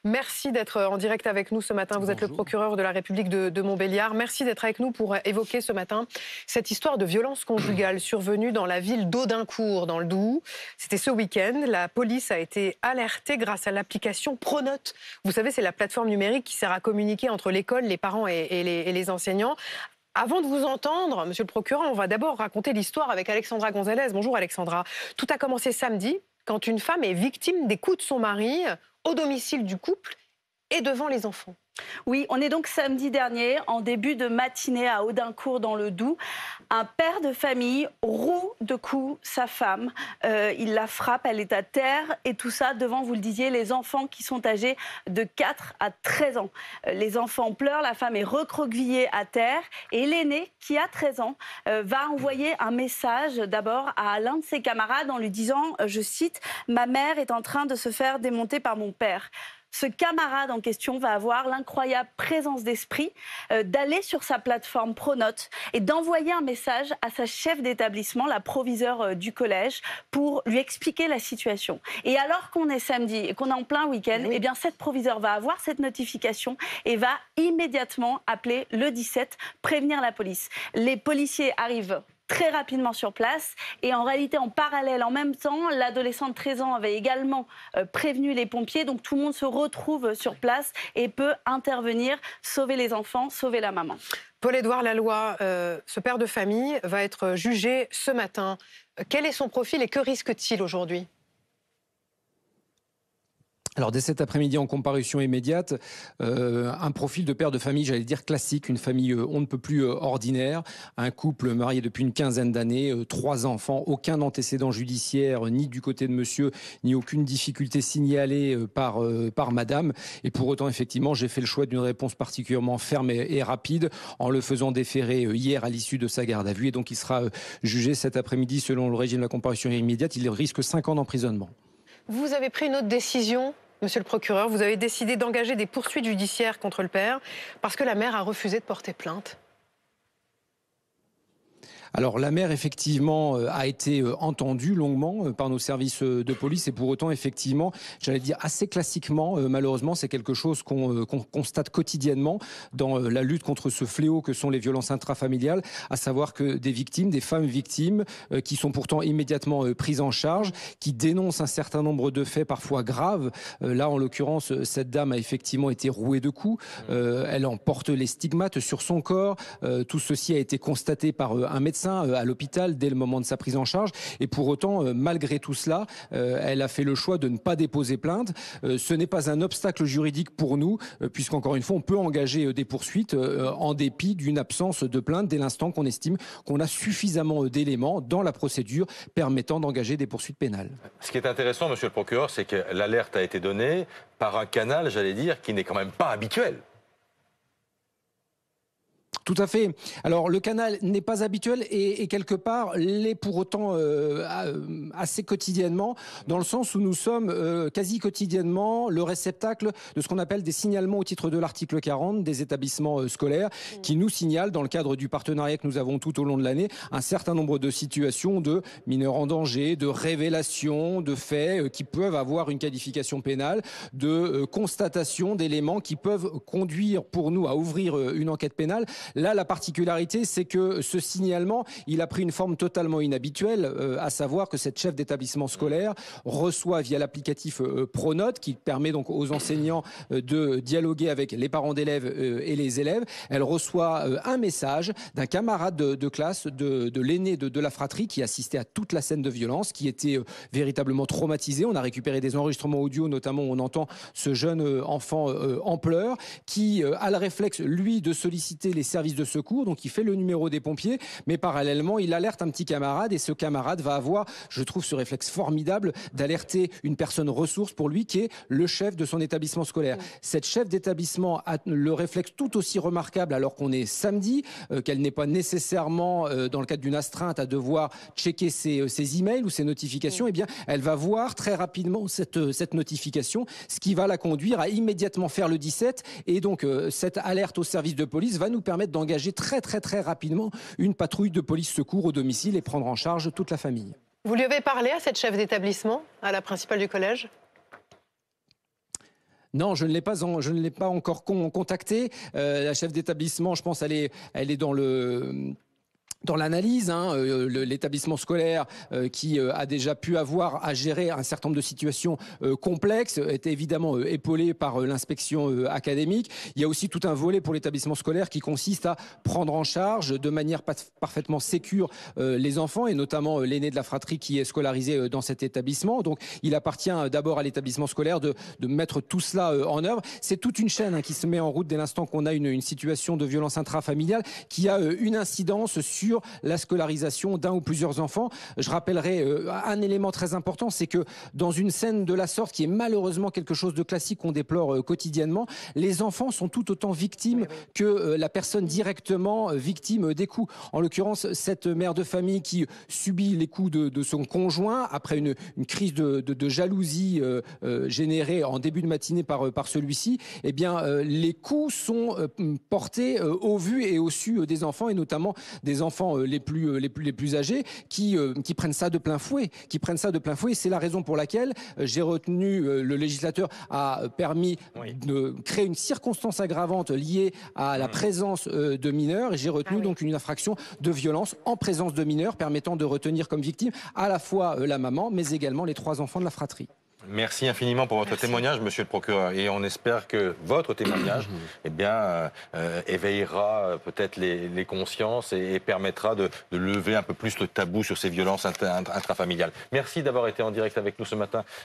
Merci d'être en direct avec nous ce matin. Vous êtes le procureur de la République de Montbéliard. Merci d'être avec nous pour évoquer ce matin cette histoire de violence conjugale survenue dans la ville d'Audincourt, dans le Doubs. C'était ce week-end. La police a été alertée grâce à l'application Pronote. Vous savez, c'est la plateforme numérique qui sert à communiquer entre l'école, les parents et les enseignants. Avant de vous entendre, monsieur le procureur, on va d'abord raconter l'histoire avec Alexandra Gonzalez. Bonjour Alexandra. Tout a commencé samedi quand une femme est victime des coups de son mari au domicile du couple et devant les enfants. Oui, on est donc samedi dernier, en début de matinée à Audincourt dans le Doubs. Un père de famille roue de coups sa femme. Il la frappe, elle est à terre et tout ça devant, vous le disiez, les enfants qui sont âgés de 4 à 13 ans. Les enfants pleurent, la femme est recroquevillée à terre et l'aîné, qui a 13 ans, va envoyer un message d'abord à l'un de ses camarades en lui disant, je cite, « Ma mère est en train de se faire démonter par mon père ». Ce camarade en question va avoir l'incroyable présence d'esprit d'aller sur sa plateforme Pronote et d'envoyer un message à sa chef d'établissement, la proviseure du collège, pour lui expliquer la situation. Et alors qu'on est samedi et qu'on est en plein week-end, eh bien cette proviseure va avoir cette notification et va immédiatement appeler le 17, prévenir la police. Les policiers arrivent très rapidement sur place et en réalité en parallèle, en même temps, l'adolescent de 13 ans avait également prévenu les pompiers, donc tout le monde se retrouve sur place et peut intervenir, sauver les enfants, sauver la maman. Paul-Édouard Laloy, ce père de famille va être jugé ce matin. Quel est son profil et que risque-t-il aujourd'hui ? Alors dès cet après-midi en comparution immédiate, un profil de père de famille, j'allais dire classique, une famille on ne peut plus ordinaire, un couple marié depuis une quinzaine d'années, 3 enfants, aucun antécédent judiciaire ni du côté de monsieur, ni aucune difficulté signalée par madame. Et pour autant, effectivement, j'ai fait le choix d'une réponse particulièrement ferme et rapide en le faisant déférer hier à l'issue de sa garde à vue. Et donc il sera jugé cet après-midi selon le régime de la comparution immédiate. Il risque 5 ans d'emprisonnement. Vous avez pris une autre décision, monsieur le procureur. Vous avez décidé d'engager des poursuites judiciaires contre le père parce que la mère a refusé de porter plainte. Alors la mère effectivement a été entendue longuement par nos services de police et pour autant effectivement, j'allais dire assez classiquement, malheureusement c'est quelque chose qu'on constate quotidiennement dans la lutte contre ce fléau que sont les violences intrafamiliales, à savoir que des victimes, des femmes victimes qui sont pourtant immédiatement prises en charge, qui dénoncent un certain nombre de faits parfois graves. Là en l'occurrence cette dame a effectivement été rouée de coups, elle en porte les stigmates sur son corps, tout ceci a été constaté par un médecin à l'hôpital dès le moment de sa prise en charge et pour autant malgré tout cela elle a fait le choix de ne pas déposer plainte. Ce n'est pas un obstacle juridique pour nous puisqu'encore une fois on peut engager des poursuites en dépit d'une absence de plainte dès l'instant qu'on estime qu'on a suffisamment d'éléments dans la procédure permettant d'engager des poursuites pénales. Ce qui est intéressant, monsieur le procureur, c'est que l'alerte a été donnée par un canal, j'allais dire, qui n'est quand même pas habituel. Tout à fait. Alors le canal n'est pas habituel et quelque part l'est pour autant assez quotidiennement dans le sens où nous sommes quasi quotidiennement le réceptacle de ce qu'on appelle des signalements au titre de l'article 40 des établissements scolaires qui nous signalent dans le cadre du partenariat que nous avons tout au long de l'année un certain nombre de situations de mineurs en danger, de révélations, de faits qui peuvent avoir une qualification pénale, de constatation d'éléments qui peuvent conduire pour nous à ouvrir une enquête pénale. Là, la particularité, c'est que ce signalement, il a pris une forme totalement inhabituelle, à savoir que cette chef d'établissement scolaire reçoit via l'applicatif Pronote, qui permet donc aux enseignants de dialoguer avec les parents d'élèves et les élèves. Elle reçoit un message d'un camarade de classe, de l'aîné de la fratrie, qui assistait à toute la scène de violence, qui était véritablement traumatisé. On a récupéré des enregistrements audio, notamment où on entend ce jeune enfant en pleurs, qui a le réflexe, lui, de solliciter les services de secours, donc il fait le numéro des pompiers, mais parallèlement il alerte un petit camarade et ce camarade va avoir, je trouve ce réflexe formidable d'alerter une personne ressource pour lui qui est le chef de son établissement scolaire. Cette chef d'établissement a le réflexe tout aussi remarquable alors qu'on est samedi, qu'elle n'est pas nécessairement dans le cadre d'une astreinte à devoir checker ses emails ou ses notifications, eh bien elle va voir très rapidement cette notification, ce qui va la conduire à immédiatement faire le 17 et donc cette alerte au service de police va nous permettre d'engager très rapidement une patrouille de police secours au domicile et prendre en charge toute la famille. Vous lui avez parlé à cette chef d'établissement, à la principale du collège ? Non, je ne l'ai pas encore contactée. La chef d'établissement, je pense, elle est dans l'analyse, l'établissement scolaire qui a déjà pu avoir à gérer un certain nombre de situations complexes est évidemment épaulé par l'inspection académique. Il y a aussi tout un volet pour l'établissement scolaire qui consiste à prendre en charge de manière parfaitement sécure les enfants et notamment l'aîné de la fratrie qui est scolarisé dans cet établissement. Donc il appartient d'abord à l'établissement scolaire de mettre tout cela en œuvre. C'est toute une chaîne qui se met en route dès l'instant qu'on a une situation de violence intrafamiliale qui a une incidence sur la scolarisation d'un ou plusieurs enfants. Je rappellerai un élément très important, c'est que dans une scène de la sorte, qui est malheureusement quelque chose de classique qu'on déplore quotidiennement, les enfants sont tout autant victimes que la personne directement victime des coups. En l'occurrence, cette mère de famille qui subit les coups de son conjoint après une crise de jalousie générée en début de matinée par celui-ci, eh bien, les coups sont portés au vu et au su des enfants, et notamment des enfants les plus âgés qui prennent ça de plein fouet. C'est la raison pour laquelle le législateur a permis de créer une circonstance aggravante liée à la présence de mineurs. Et j'ai retenu donc une infraction de violence en présence de mineurs permettant de retenir comme victime à la fois la maman, mais également les 3 enfants de la fratrie. Merci infiniment pour votre témoignage, monsieur le procureur. Et on espère que votre témoignage éveillera peut-être les consciences et permettra de lever un peu plus le tabou sur ces violences intrafamiliales. Merci d'avoir été en direct avec nous ce matin